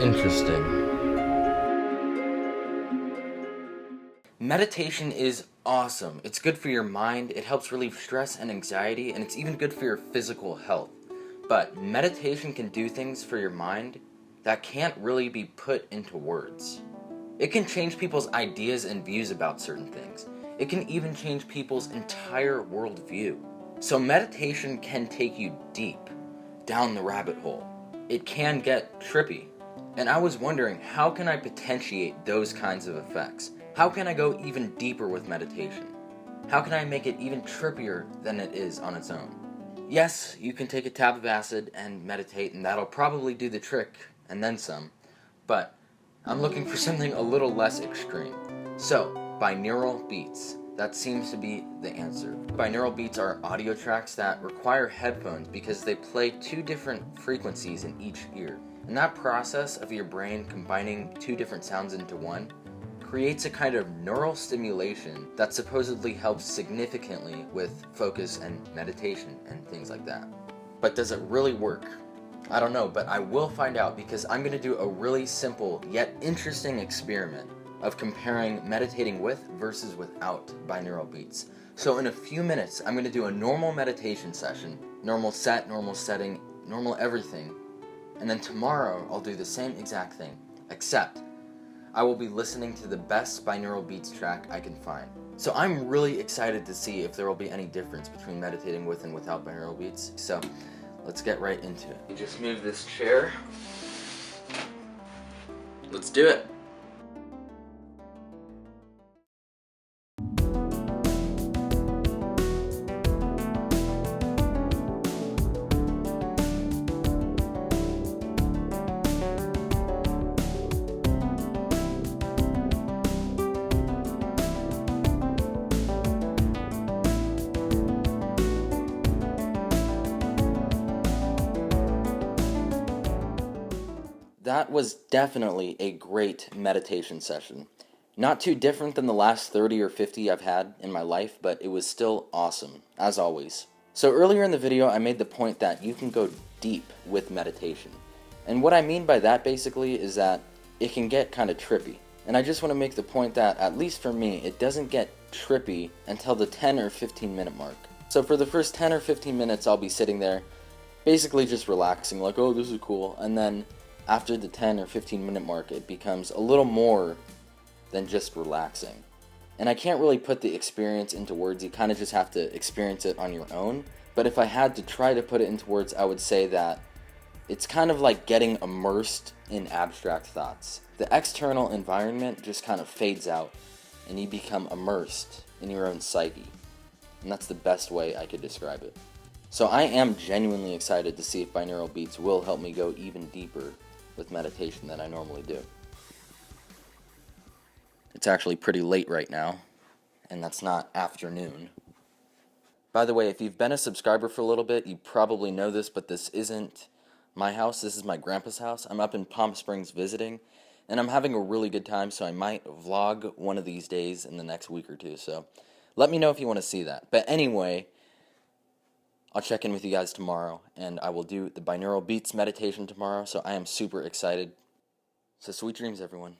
interesting. Meditation is awesome. It's good for your mind, it helps relieve stress and anxiety, and it's even good for your physical health. But meditation can do things for your mind that can't really be put into words. It can change people's ideas and views about certain things. It can even change people's entire worldview. So meditation can take you deep down the rabbit hole. It can get trippy. And I was wondering, how can I potentiate those kinds of effects? How can I go even deeper with meditation? How can I make it even trippier than it is on its own? Yes, you can take a tab of acid and meditate, and that'll probably do the trick, and then some. But I'm looking for something a little less extreme. So, binaural beats. That seems to be the answer. Binaural beats are audio tracks that require headphones because they play two different frequencies in each ear. And that process of your brain combining two different sounds into one creates a kind of neural stimulation that supposedly helps significantly with focus and meditation and things like that. But does it really work? I don't know, but I will find out because I'm going to do a really simple yet interesting experiment of comparing meditating with versus without binaural beats. So in a few minutes, I'm going to do a normal meditation session, normal set, normal setting, normal everything, and then tomorrow I'll do the same exact thing, except I will be listening to the best binaural beats track I can find. So I'm really excited to see if there will be any difference between meditating with and without binaural beats. So let's get right into it. You just move this chair. Let's do it. That was definitely a great meditation session. Not too different than the last 30 or 50 I've had in my life, but it was still awesome, as always. So earlier in the video, I made the point that you can go deep with meditation. And what I mean by that basically is that it can get kind of trippy. And I just want to make the point that, at least for me, it doesn't get trippy until the 10 or 15 minute mark. So for the first 10 or 15 minutes, I'll be sitting there, basically just relaxing, like, oh, this is cool, and then after the 10 or 15 minute mark, it becomes a little more than just relaxing. And I can't really put the experience into words, you kind of just have to experience it on your own. But if I had to try to put it into words, I would say that it's kind of like getting immersed in abstract thoughts. The external environment just kind of fades out, and you become immersed in your own psyche. And that's the best way I could describe it. So I am genuinely excited to see if binaural beats will help me go even deeper with meditation than I normally do. It's actually pretty late right now, and that's not afternoon. By the way, if you've been a subscriber for a little bit, you probably know this, but this isn't my house, this is my grandpa's house. I'm up in Palm Springs visiting, and I'm having a really good time, so I might vlog one of these days in the next week or two, so let me know if you want to see that. But anyway, I'll check in with you guys tomorrow, and I will do the binaural beats meditation tomorrow, so I am super excited. So sweet dreams, everyone.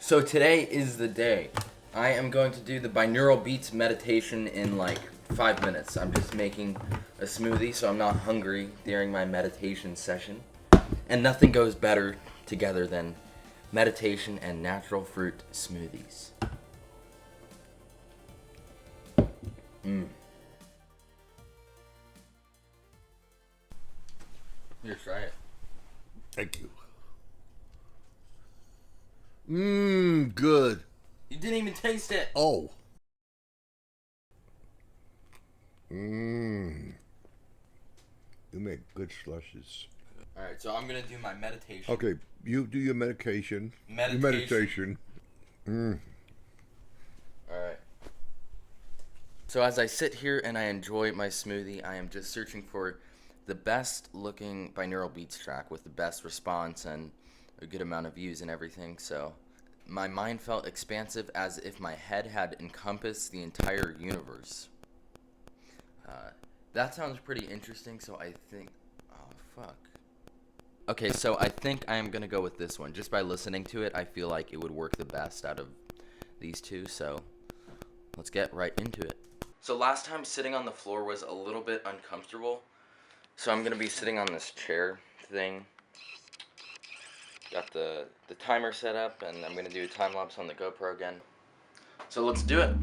So today is the day. I am going to do the binaural beats meditation in like 5 minutes. I'm just making a smoothie so I'm not hungry during my meditation session. And nothing goes better together than meditation and natural fruit smoothies. Here, try it. Thank you. Good. You didn't even taste it. Oh. You make good slushes. Alright, so I'm gonna do my meditation. Okay, you do your medication. Meditation. Your meditation. Alright. So as I sit here and I enjoy my smoothie, I am just searching for the best looking binaural beats track with the best response and a good amount of views and everything. So my mind felt expansive as if my head had encompassed the entire universe. That sounds pretty interesting, so I think... Oh, fuck. Okay, so I think I am going to go with this one. Just by listening to it, I feel like it would work the best out of these two, so let's get right into it. So last time sitting on the floor was a little bit uncomfortable, so I'm going to be sitting on this chair thing. Got the timer set up, and I'm going to do a time lapse on the GoPro again. So let's do it.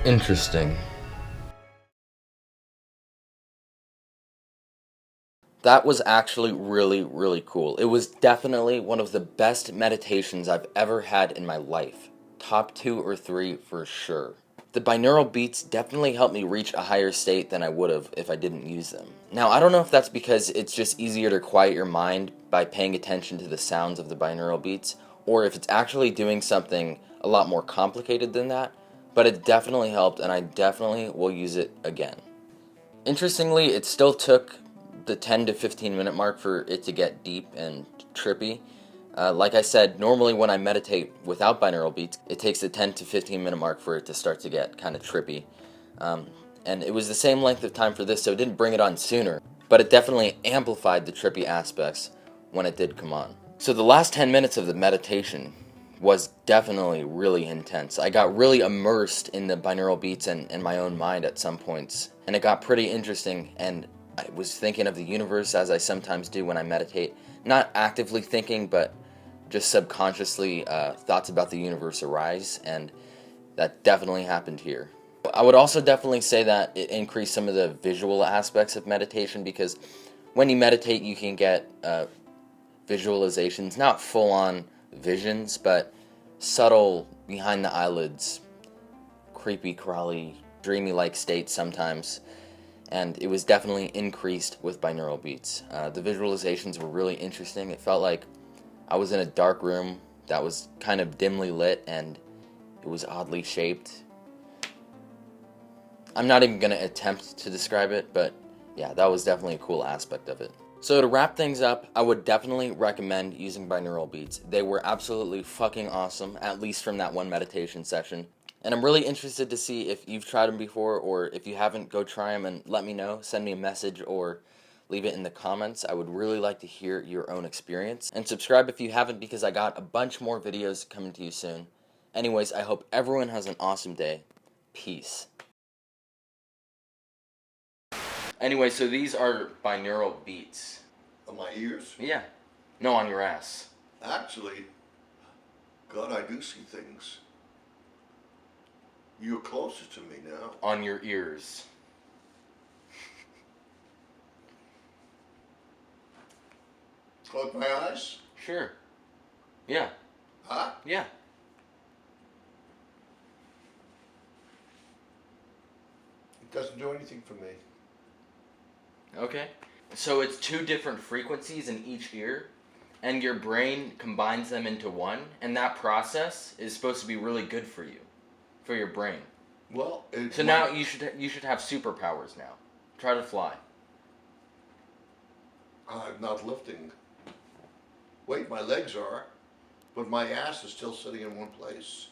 Interesting. That was actually really, really cool. It was definitely one of the best meditations I've ever had in my life. Top 2 or 3 for sure. The binaural beats definitely helped me reach a higher state than I would have if I didn't use them. Now, I don't know if that's because it's just easier to quiet your mind by paying attention to the sounds of the binaural beats, or if it's actually doing something a lot more complicated than that, but it definitely helped and I definitely will use it again. Interestingly, it still took the 10 to 15 minute mark for it to get deep and trippy. Like I said, normally when I meditate without binaural beats, it takes the 10 to 15 minute mark for it to start to get kind of trippy. And it was the same length of time for this, so it didn't bring it on sooner, but it definitely amplified the trippy aspects when it did come on. So the last 10 minutes of the meditation was definitely really intense. I got really immersed in the binaural beats and my own mind at some points, and it got pretty interesting, and I was thinking of the universe as I sometimes do when I meditate. Not actively thinking, but just subconsciously thoughts about the universe arise, and that definitely happened here. I would also definitely say that it increased some of the visual aspects of meditation, because when you meditate you can get visualizations, not full-on visions, but subtle behind the eyelids, creepy, crawly, dreamy-like states sometimes, and it was definitely increased with binaural beats. The visualizations were really interesting. It felt like I was in a dark room that was kind of dimly lit, and it was oddly shaped. I'm not even going to attempt to describe it, but yeah, that was definitely a cool aspect of it. So to wrap things up, I would definitely recommend using binaural beats. They were absolutely fucking awesome, at least from that one meditation session. And I'm really interested to see if you've tried them before, or if you haven't, go try them and let me know. Send me a message or leave it in the comments. I would really like to hear your own experience. And subscribe if you haven't, because I got a bunch more videos coming to you soon. Anyways, I hope everyone has an awesome day. Peace. Anyway, so these are binaural beats. On my ears? Yeah. No, on your ass. Actually, God, I do see things. You're closer to me now. On your ears. Close my eyes? Sure. Yeah. Huh? Yeah. It doesn't do anything for me. Okay. So it's 2 different frequencies in each ear, and your brain combines them into one, and that process is supposed to be really good for you, for your brain. Well, So now you should have superpowers now. Try to fly. I'm not lifting. Wait, my legs are, but my ass is still sitting in one place.